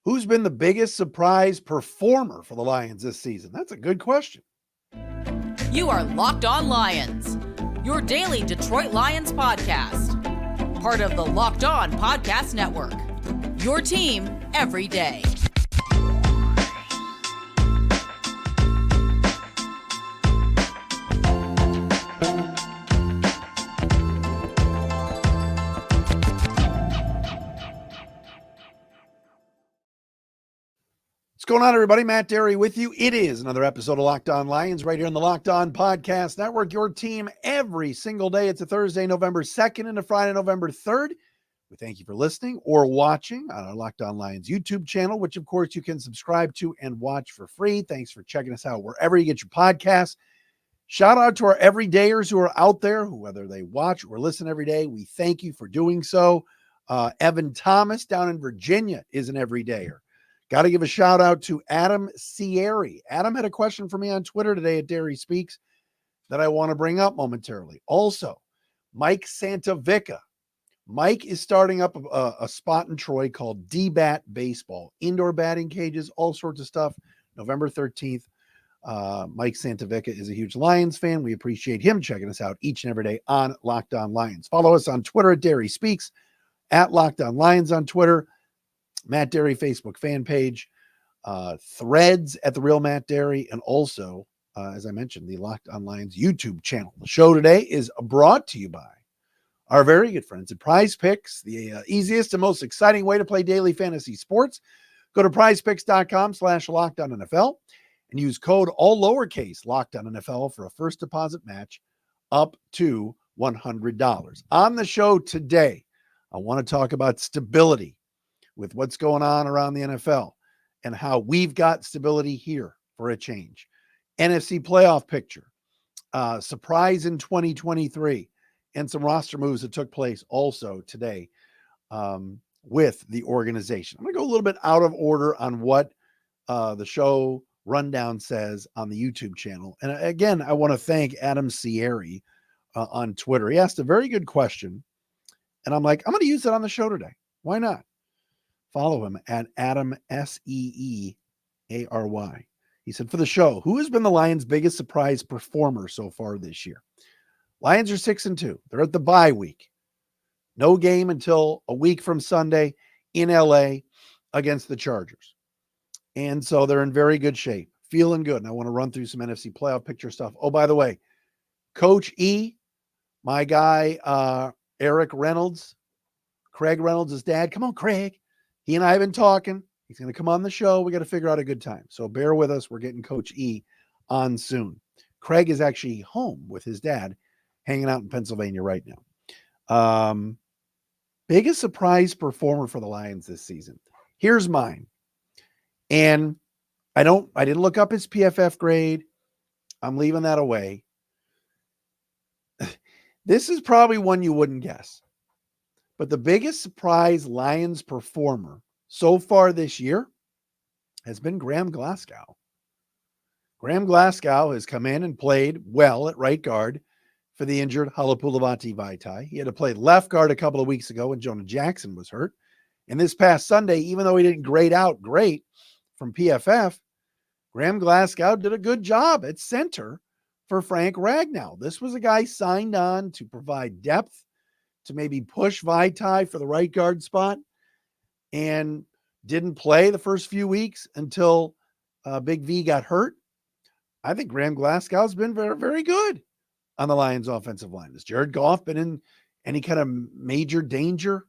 Who's been the biggest surprise performer for the Lions this season? That's a good question. You are Locked On Lions, your daily Detroit Lions podcast. Part of the Locked On Podcast Network, your team every day. What's going on, everybody? Matt Dery with you. It is another episode of Locked On Lions right here on the Locked On Podcast Network, your team every single day. It's a Thursday, November 2nd and a Friday, November 3rd. We thank you for listening or watching on our Locked On Lions YouTube channel, which, of course, you can subscribe to and watch for free. Thanks for checking us out wherever you get your podcasts. Shout out to our everydayers who are out there, who whether they watch or listen every day, we thank you for doing so. Evan Thomas down in Virginia is an everydayer. Got to give a shout out to Adam Sierri. Adam had a question for me on Twitter today at Dery Speaks that I want to bring up momentarily. Also, Mike Santavica. Mike is starting up a spot in Troy called D-Bat Baseball. Indoor batting cages, all sorts of stuff. November 13th. Mike Santavica is a huge Lions fan. We appreciate him checking us out each and every day on Locked On Lions. Follow us on Twitter at Dery Speaks, at Locked On Lions on Twitter. Matt Dery Facebook fan page, threads at The Real Matt Dery, and also, as I mentioned, the Locked On Lions YouTube channel. The show today is brought to you by our very good friends at PrizePicks, the easiest and most exciting way to play daily fantasy sports. Go to prizepicks.com/LockedOnNFL and use code all lowercase LockedOnNFL for a first deposit match up to $100. On the show today, I want to talk about stability with what's going on around the NFL and how we've got stability here for a change. NFC playoff picture, surprise in 2023, and some roster moves that took place also today with the organization. I'm going to go a little bit out of order on what the show rundown says on the YouTube channel. And again, I want to thank Adam Sierri on Twitter. He asked a very good question, and I'm like, I'm going to use it on the show today. Why not? Follow him at Adam Seeary. He said, for the show, who has been the Lions' biggest surprise performer so far this year? Lions are 6-2. They're at the bye week. No game until a week from Sunday in LA against the Chargers. And so they're in very good shape, feeling good. And I want to run through some NFC playoff picture stuff. Oh, by the way, Coach E, my guy, Eric Reynolds, Craig Reynolds' dad. Come on, Craig. He and I have been talking. He's going to come on the show. We got to figure out a good time. So bear with us. We're getting Coach E on soon. Craig is actually home with his dad, hanging out in Pennsylvania right now. Biggest surprise performer for the Lions this season. Here's mine. And I didn't look up his PFF grade. I'm leaving that away. This is probably one you wouldn't guess. But the biggest surprise Lions performer so far this year has been Graham Glasgow. Graham Glasgow has come in and played well at right guard for the injured Halapoulivaati Vaitai. He had to play left guard a couple of weeks ago when Jonah Jackson was hurt. And this past Sunday, even though he didn't grade out great from PFF, Graham Glasgow did a good job at center for Frank Ragnow. This was a guy signed on to provide depth, to maybe push Vaitai for the right guard spot, and didn't play the first few weeks until Big V got hurt. I think Graham Glasgow's been very, very good on the Lions offensive line. Has Jared Goff been in any kind of major danger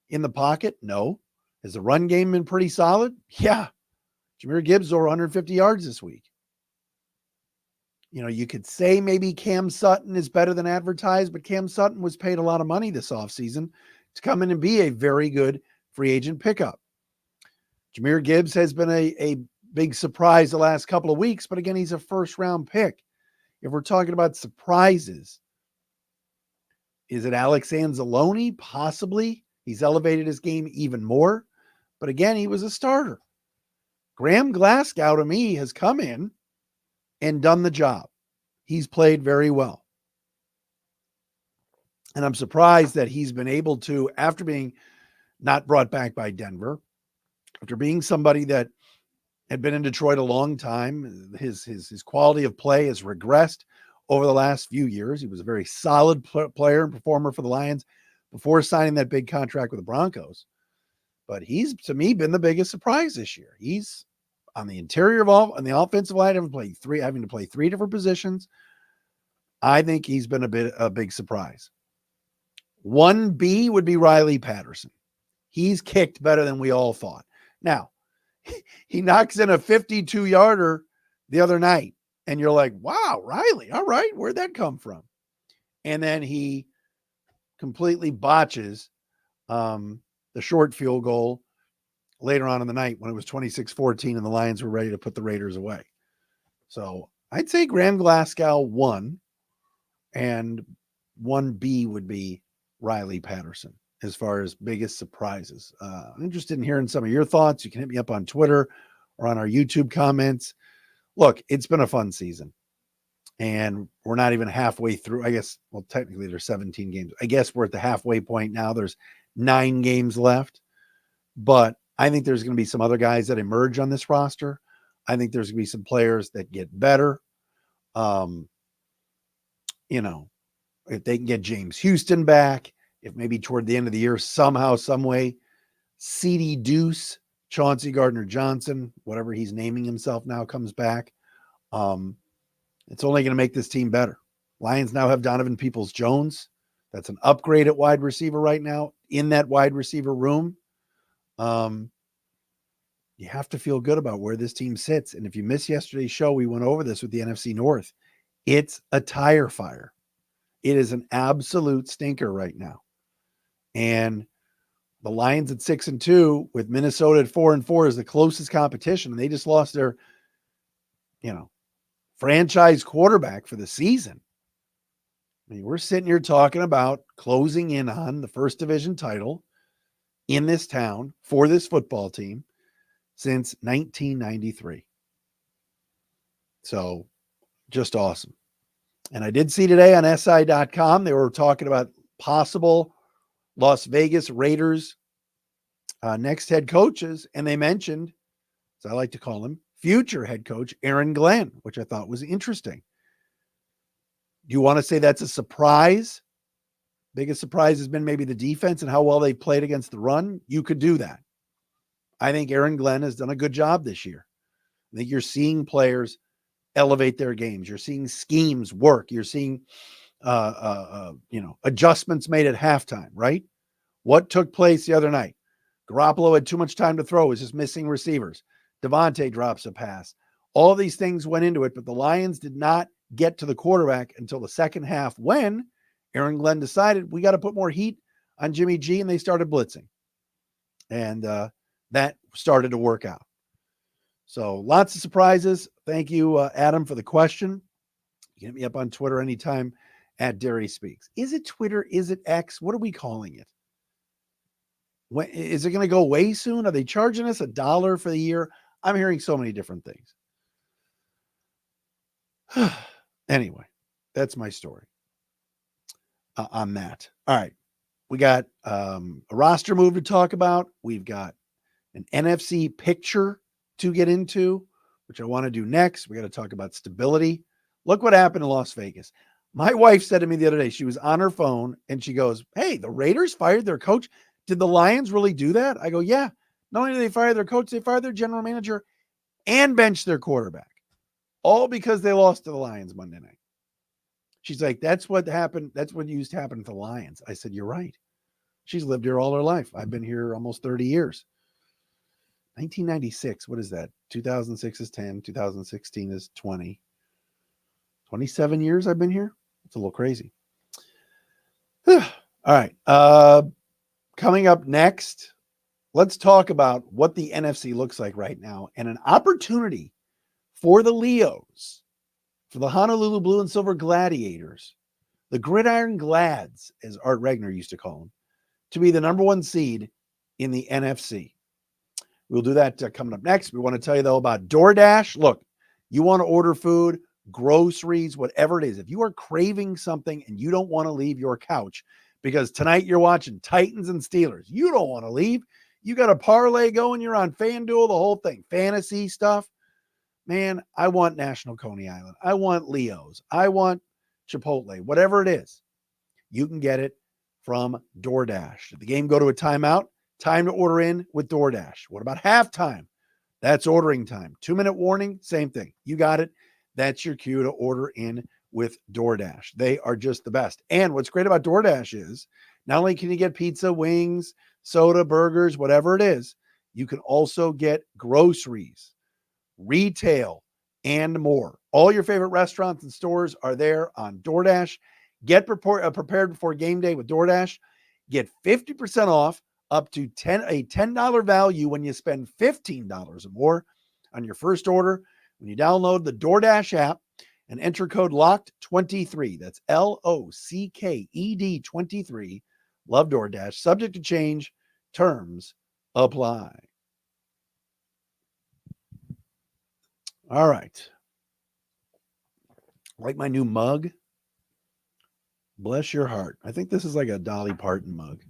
in the pocket? No. Has the run game been pretty solid? Yeah. Jahmyr Gibbs over 150 yards this week. You know, you could say maybe Cam Sutton is better than advertised, but Cam Sutton was paid a lot of money this offseason to come in and be a very good free agent pickup. Jahmyr Gibbs has been a big surprise the last couple of weeks, but again, he's a first-round pick. If we're talking about surprises, is it Alex Anzalone? Possibly. He's elevated his game even more. But again, he was a starter. Graham Glasgow, to me, has come in and done the job. He's played very well. And I'm surprised that he's been able to, after being not brought back by Denver, After being somebody that had been in Detroit a long time, his quality of play has regressed over the last few years. He was a very solid player and performer for the Lions before signing that big contract with the Broncos. But he's, to me, been the biggest surprise this year. He's on the interior of on the offensive line, having to play three different positions. I think he's been a big surprise. 1B would be Riley Patterson. He's kicked better than we all thought. Now, he knocks in a 52-yarder the other night, and you're like, wow, Riley, all right, where'd that come from? And then he completely botches the short field goal later on in the night when it was 26-14 and the Lions were ready to put the Raiders away. So I'd say Graham Glasgow 1, and 1B would be Riley Patterson as far as biggest surprises. I'm interested in hearing some of your thoughts. You can hit me up on Twitter or on our YouTube comments. Look, it's been a fun season, and we're not even halfway through. I guess, well, technically there's 17 games. I guess we're at the halfway point now. There's 9 games left, but I think there's going to be some other guys that emerge on this roster. I think there's going to be some players that get better. If they can get James Houston back, if maybe toward the end of the year, somehow, some way, C.D. Deuce, Chauncey Gardner-Johnson, whatever he's naming himself now, comes back. It's only going to make this team better. Lions now have Donovan Peoples-Jones. That's an upgrade at wide receiver right now in that wide receiver room. You have to feel good about where this team sits. And if you missed yesterday's show, we went over this with the NFC North. It's a tire fire. It is an absolute stinker right now. And the Lions at 6-2 with Minnesota at 4-4 is the closest competition. And they just lost their, franchise quarterback for the season. I mean, we're sitting here talking about closing in on the first division title in this town for this football team since 1993. So just awesome. And I did see today on SI.com, they were talking about possible Las Vegas Raiders next head coaches. And they mentioned, as I like to call him, future head coach Aaron Glenn, which I thought was interesting. Do you want to say that's a surprise? Biggest surprise has been maybe the defense and how well they played against the run. You could do that. I think Aaron Glenn has done a good job this year. I think you're seeing players elevate their games. You're seeing schemes work. You're seeing, adjustments made at halftime, right? What took place the other night? Garoppolo had too much time to throw. Was just missing receivers. Devontae drops a pass. All of these things went into it, but the Lions did not get to the quarterback until the second half when Aaron Glenn decided we got to put more heat on Jimmy G, and they started blitzing. And that started to work out. So lots of surprises. Thank you, Adam, for the question. You can hit me up on Twitter anytime at Dery Speaks. Is it Twitter? Is it X? What are we calling it? When, is it going to go away soon? Are they charging us $1 for the year? I'm hearing so many different things. Anyway, that's my story on that. All right. We got a roster move to talk about. We've got an NFC picture to get into, which I want to do next. We got to talk about stability. Look what happened in Las Vegas. My wife said to me the other day, she was on her phone and she goes, hey, the Raiders fired their coach. Did the Lions really do that? I go, yeah. Not only did they fire their coach, they fired their general manager and benched their quarterback. All because they lost to the Lions Monday night. She's like, that's what happened. That's what used to happen to the Lions. I said, you're right. She's lived here all her life. I've been here almost 30 years. 1996. What is that? 2006 is 10. 2016 is 20. 27 years I've been here. It's a little crazy. All right. Coming up next, let's talk about what the NFC looks like right now and an opportunity for the Leos, for the Honolulu Blue and Silver Gladiators, the Gridiron Glads, as Art Regner used to call them, to be the number 1 seed in the NFC. We'll do that coming up next. We want to tell you, though, about DoorDash. Look, you want to order food, groceries, whatever it is. If you are craving something and you don't want to leave your couch because tonight you're watching Titans and Steelers, you don't want to leave. You got a parlay going, you're on FanDuel, the whole thing, fantasy stuff. Man, I want National Coney Island. I want Leo's. I want Chipotle, whatever it is. You can get it from DoorDash. Did the game go to a timeout? Time to order in with DoorDash. What about halftime? That's ordering time. 2-minute warning, same thing. You got it. That's your cue to order in with DoorDash. They are just the best. And what's great about DoorDash is not only can you get pizza, wings, soda, burgers, whatever it is, you can also get groceries, retail, and more. All your favorite restaurants and stores are there on DoorDash. Get prepared before game day with DoorDash. Get 50% off up to a $10 value when you spend $15 or more on your first order when you download the DoorDash app and enter code LOCKED23. That's LOCKED 23. Love DoorDash. Subject to change. Terms apply. All right. Like my new mug. Bless your heart. I think this is like a Dolly Parton mug.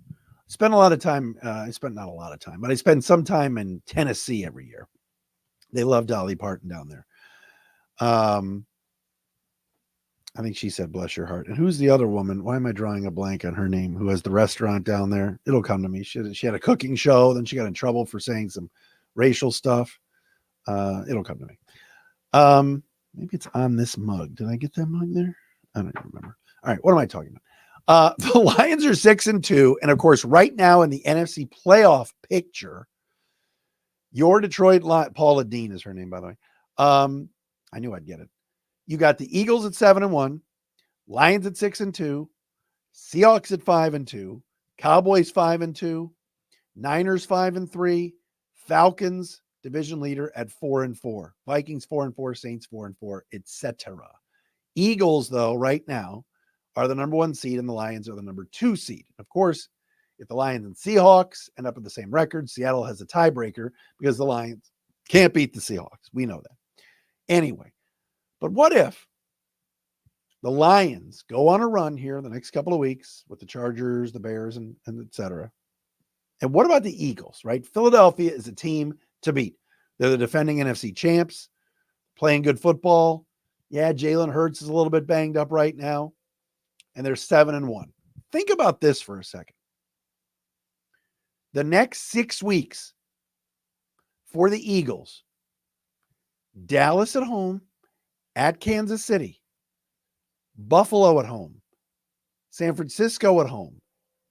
Spent a lot of time. I spent not a lot of time, but I spend some time in Tennessee every year. They love Dolly Parton down there. I think she said, bless your heart. And who's the other woman? Why am I drawing a blank on her name? Who has the restaurant down there? It'll come to me. She had a cooking show. Then she got in trouble for saying some racial stuff. It'll come to me. Maybe it's on this mug. Did I get that mug there? I don't even remember. All right. What am I talking about? The Lions are 6-2. And of course, right now in the NFC playoff picture, your Detroit Paula Dean is her name, by the way. I knew I'd get it. You got the Eagles at 7-1, Lions at 6-2, Seahawks at 5-2, Cowboys 5-2, Niners 5-3, Falcons division leader at 4-4, Vikings 4-4, Saints 4-4, etc. Eagles, though, right now are the number 1 seed and the Lions are the number 2 seed. Of course, if the Lions and Seahawks end up with the same record, Seattle has a tiebreaker because the Lions can't beat the Seahawks. We know that. Anyway, but what if the Lions go on a run here in the next couple of weeks with the Chargers, the Bears, and et cetera? And what about the Eagles, right? Philadelphia is a team to beat. They're the defending NFC champs, playing good football. Yeah, Jalen Hurts is a little bit banged up right now, and they're 7-1. Think about this for a second. The next 6 weeks for the Eagles, Dallas at home, at Kansas City, Buffalo at home, San Francisco at home,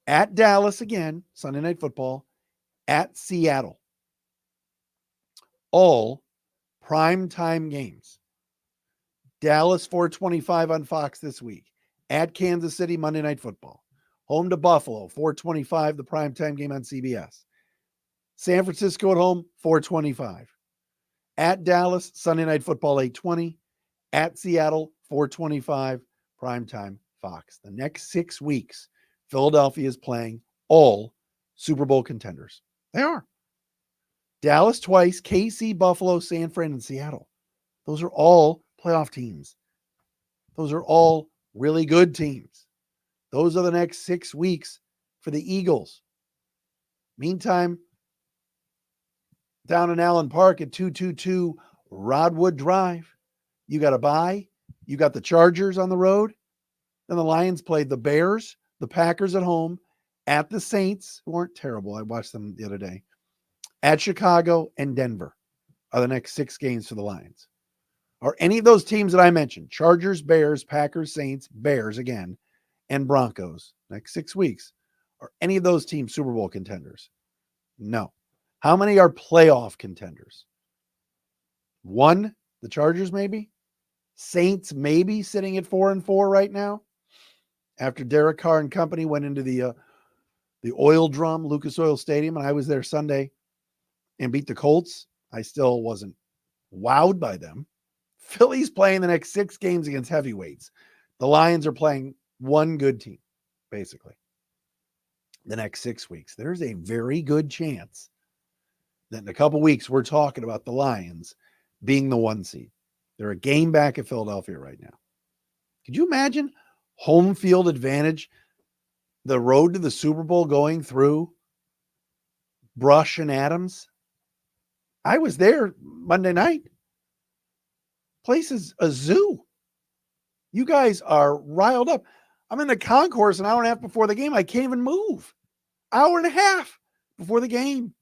at Dallas again, Sunday Night Football, at Seattle. All primetime games. Dallas 4:25 on Fox this week. At Kansas City, Monday Night Football. Home to Buffalo, 4:25, the primetime game on CBS. San Francisco at home, 4:25. At Dallas, Sunday Night Football, 8:20. At Seattle, 4:25, primetime Fox. The next 6 weeks, Philadelphia is playing all Super Bowl contenders. They are. Dallas twice, KC, Buffalo, San Fran, and Seattle. Those are all playoff teams. Those are all really good teams. Those are the next 6 weeks for the Eagles. Meantime, down in Allen Park at 222 Rodwood Drive, you got a bye. You got the Chargers on the road. Then the Lions played the Bears, the Packers at home, at the Saints, who aren't terrible. I watched them the other day. At Chicago and Denver are the next 6 games for the Lions. Are any of those teams that I mentioned, Chargers, Bears, Packers, Saints, Bears again, and Broncos, next 6 weeks, are any of those teams Super Bowl contenders? No. How many are playoff contenders? 1, the Chargers maybe? Saints maybe sitting at 4-4 right now after Derek Carr and company went into the oil drum, Lucas Oil Stadium, and I was there Sunday and beat the Colts. I still wasn't wowed by them. Philly's playing the next 6 games against heavyweights. The Lions are playing one good team, basically, the next 6 weeks. There's a very good chance that in a couple weeks we're talking about the Lions being the 1 seed. They're a game back at Philadelphia right now. Could you imagine home field advantage, the road to the Super Bowl going through Brush and Adams. I was there Monday night. Place is a zoo. You guys are riled up. I'm in the concourse an hour and a half before the game. I can't even move. Hour and a half before the game.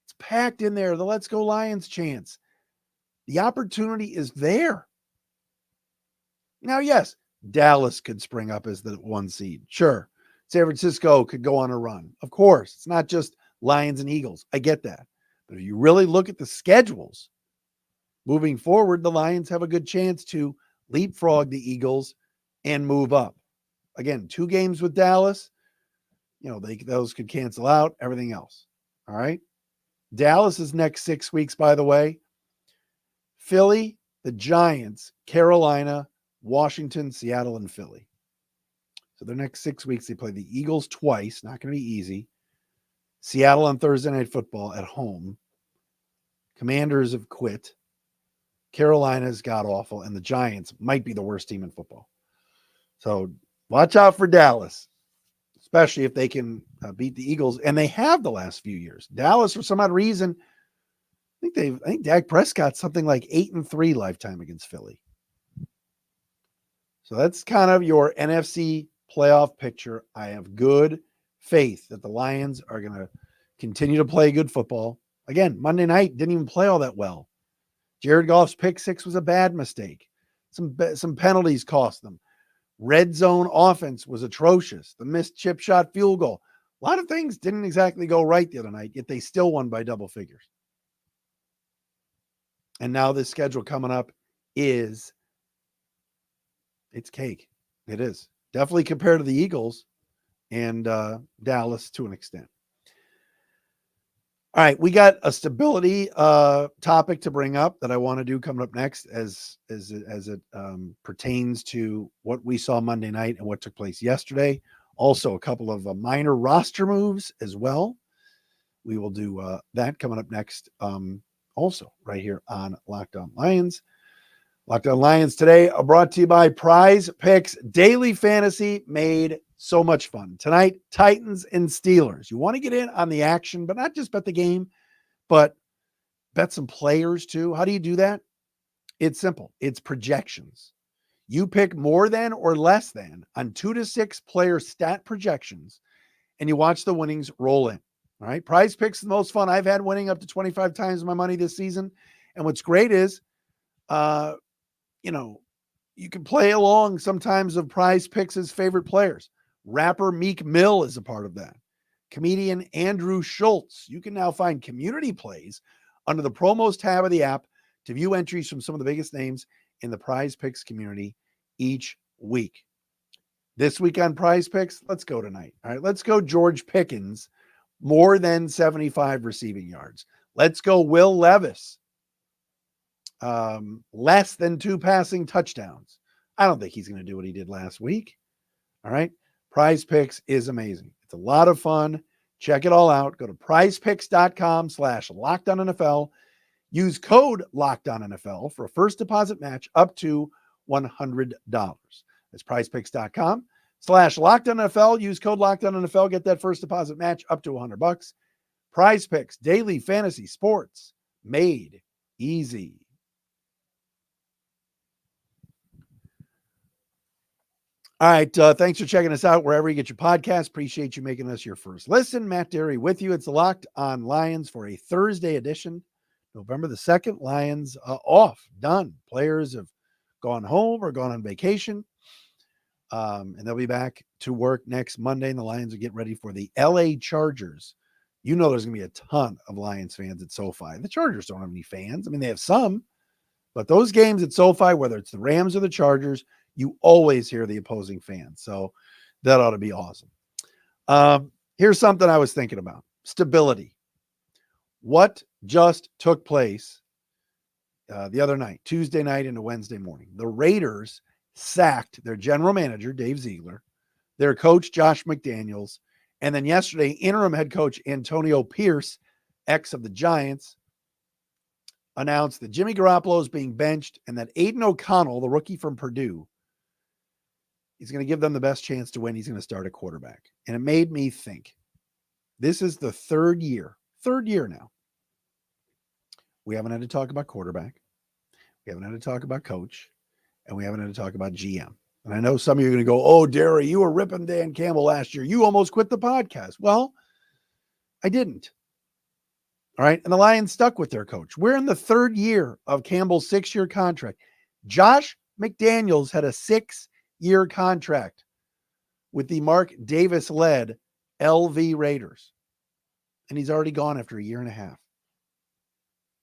It's packed in there. The Let's Go Lions chants. The opportunity is there. Now, yes, Dallas could spring up as the 1 seed. Sure. San Francisco could go on a run. Of course. It's not just Lions and Eagles. I get that. But if you really look at the schedules, moving forward, the Lions have a good chance to leapfrog the Eagles and move up. Again, 2 games with Dallas. Those could cancel out everything else. All right. Dallas's next 6 weeks, by the way, Philly, the Giants, Carolina, Washington, Seattle, and Philly. So their next 6 weeks, they play the Eagles twice. Not going to be easy. Seattle on Thursday Night Football at home. Commanders have quit. Carolina's got awful, and the Giants might be the worst team in football. So watch out for Dallas, especially if they can beat the Eagles, and they have the last few years. Dallas, for some odd reason, I think Dak Prescott's something like 8-3 lifetime against Philly. So that's kind of your NFC playoff picture. I have good faith that the Lions are going to continue to play good football. Again, Monday night didn't even play all that well. Jared Goff's pick 6 was a bad mistake. Some penalties cost them. Red zone offense was atrocious. The missed chip shot field goal. A lot of things didn't exactly go right the other night, yet they still won by double figures. And now this schedule coming up it's cake. It is. Definitely compared to the Eagles and Dallas to an extent. All right, we got a stability topic to bring up that I want to do coming up next as it pertains to what we saw Monday night and what took place yesterday. Also, a couple of minor roster moves as well. We will do that coming up next. Also, right here on Locked On Lions. Locked On Lions today are brought to you by PrizePicks. Daily fantasy made so much fun. Tonight, Titans and Steelers. You want to get in on the action, but not just bet the game, but bet some players too. How do you do that? It's simple. It's projections. You pick more than or less than on 2 to 6 player stat projections, and you watch the winnings roll in. All right. PrizePicks is the most fun I've had, winning up to 25 times my money this season. And what's great is, you can play along sometimes of PrizePicks' favorite players. Rapper Meek Mill is a part of that. Comedian Andrew Schultz. You can now find community plays under the promos tab of the app to view entries from some of the biggest names in the PrizePicks community each week. This week on PrizePicks, let's go tonight. All right, let's go George Pickens, more than 75 receiving yards. Let's go Will Levis, less than 2 passing touchdowns. I don't think he's going to do what he did last week. All right. PrizePicks is amazing. It's a lot of fun. Check it all out. Go to prizepicks.com/LockedOnNFL. Use code LockedOnNFL for a first deposit match up to $100. That's prizepicks.com/LockedOnNFL. Use code LockedOnNFL. Get that first deposit match up to $100. PrizePicks, daily fantasy sports made easy. All right. Thanks for checking us out wherever you get your podcast. Appreciate you making us your first listen. Matt Dery with you. It's the Locked On Lions for a Thursday edition, November the 2nd. Lions off, done. Players have gone home or gone on vacation. And they'll be back to work next Monday. And the Lions will get ready for the LA Chargers. You know there's going to be a ton of Lions fans at SoFi. The Chargers don't have any fans. I mean, they have some. But those games at SoFi, whether it's the Rams or the Chargers, you always hear the opposing fans. So that ought to be awesome. Here's something I was thinking about. Stability. What just took place the other night, Tuesday night into Wednesday morning? The Raiders sacked their general manager, Dave Ziegler, their coach, Josh McDaniels, and then yesterday, interim head coach Antonio Pierce, ex of the Giants, announced that Jimmy Garoppolo is being benched and that Aiden O'Connell, the rookie from Purdue, he's going to give them the best chance to win. He's going to start a quarterback. And it made me think, this is the third year, Third year now. We haven't had to talk about quarterback. We haven't had to talk about coach. And we haven't had to talk about GM. And I know some of you are going to go, oh, Dery, you were ripping Dan Campbell last year. You almost quit the podcast. Well, I didn't. All right. And the Lions stuck with their coach. We're in the third year of Campbell's 6-year contract. Josh McDaniels had a 6-year contract with the Mark Davis-led LV Raiders. And he's already gone after a year and a half.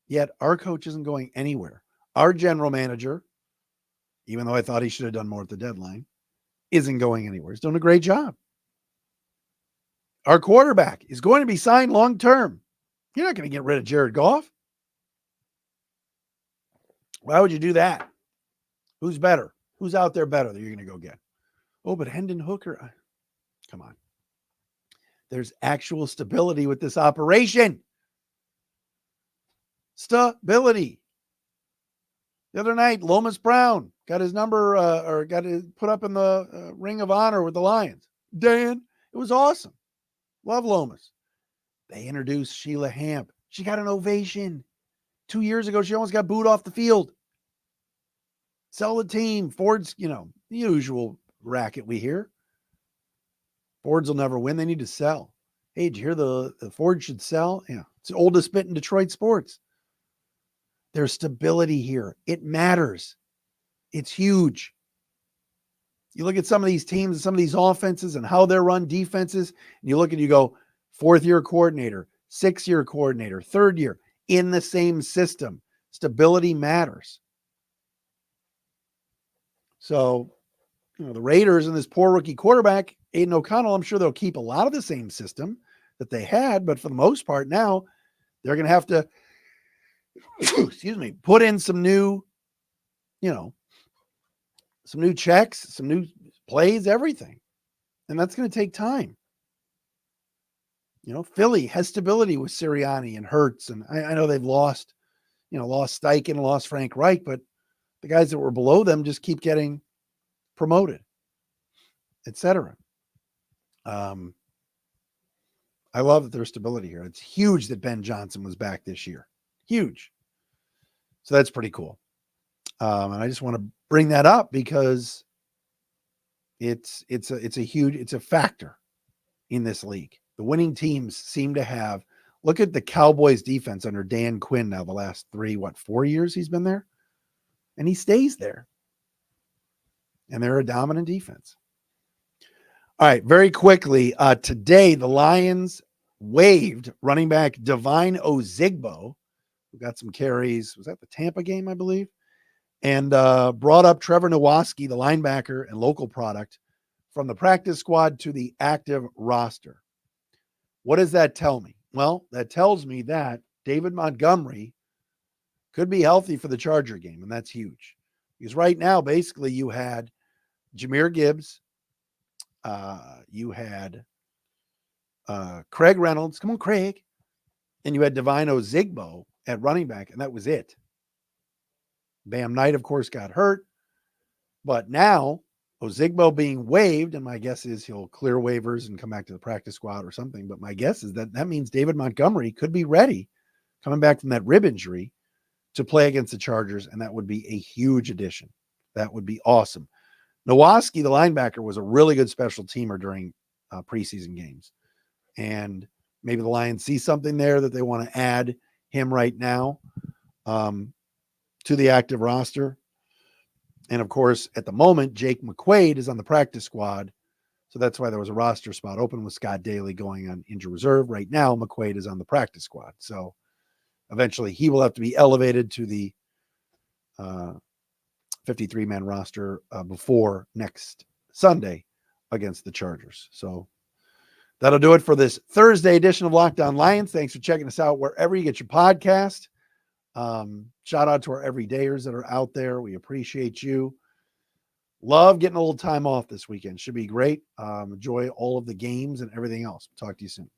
Yet our coach isn't going anywhere. Our general manager, even though I thought he should have done more at the deadline, isn't going anywhere. He's doing a great job. Our quarterback is going to be signed long-term. You're not going to get rid of Jared Goff. Why would you do that? Who's better? Who's out there better that you're going to go get? Oh, but Hendon Hooker. Come on. There's actual stability with this operation. Stability. The other night, Lomas Brown got his number or got it put up in the Ring of Honor with the Lions. Dan, it was awesome. Love Lomas. They introduced Sheila Hamp. She got an ovation. 2 years ago, she almost got booed off the field. Sell the team. Ford's, the usual racket we hear. Fords will never win. They need to sell. Hey, did you hear the Ford should sell? Yeah. It's the oldest bit in Detroit sports. There's stability here. It matters. It's huge. You look at some of these teams and some of these offenses and how they're run defenses, and you look and you go, 4th-year coordinator, 6-year coordinator, 3rd year, in the same system. Stability matters. So, the Raiders and this poor rookie quarterback, Aiden O'Connell, I'm sure they'll keep a lot of the same system that they had, but for the most part now, they're going to have to, put in some new, some new checks, some new plays, everything. And that's going to take time. Philly has stability with Sirianni and Hurts. And I know they've lost Steichen and lost Frank Reich, but the guys that were below them just keep getting promoted, etc. I love that there's stability here. It's huge that Ben Johnson was back this year. Huge. So that's pretty cool. And I just want to bring that up because it's a factor in this league. The winning teams seem to have, look at the Cowboys defense under Dan Quinn now the last 4 years he's been there, and he stays there. And they're a dominant defense. All right, very quickly, today the Lions waived running back Devine Ozigbo, who got some carries. Was that the Tampa game, I believe? And brought up Trevor Nowaski, the linebacker and local product, from the practice squad to the active roster. What does that tell me? Well, that tells me that David Montgomery could be healthy for the Charger game, and that's huge. Because right now, basically, you had Jahmyr Gibbs, you had Craig Reynolds, come on, Craig, and you had Devine Ozigbo at running back, and that was it. Bam Knight, of course, got hurt, but now Ozigbo being waived, and my guess is he'll clear waivers and come back to the practice squad or something, but my guess is that means David Montgomery could be ready, coming back from that rib injury, to play against the Chargers, and that would be a huge addition. That would be awesome. Nowaski, the linebacker, was a really good special teamer during preseason games, and maybe the Lions see something there that they want to add him right now to the active roster. And of course, at the moment, Jake McQuaid is on the practice squad. So that's why there was a roster spot open with Scott Daly going on injured reserve. Right now, McQuaid is on the practice squad. So eventually he will have to be elevated to the 53-man roster before next Sunday against the Chargers. So that'll do it for this Thursday edition of Locked On Lions. Thanks for checking us out wherever you get your podcast. Shout out to our everydayers that are out there. We appreciate you. Love getting a little time off this weekend. Should be great. Enjoy all of the games and everything else. Talk to you soon.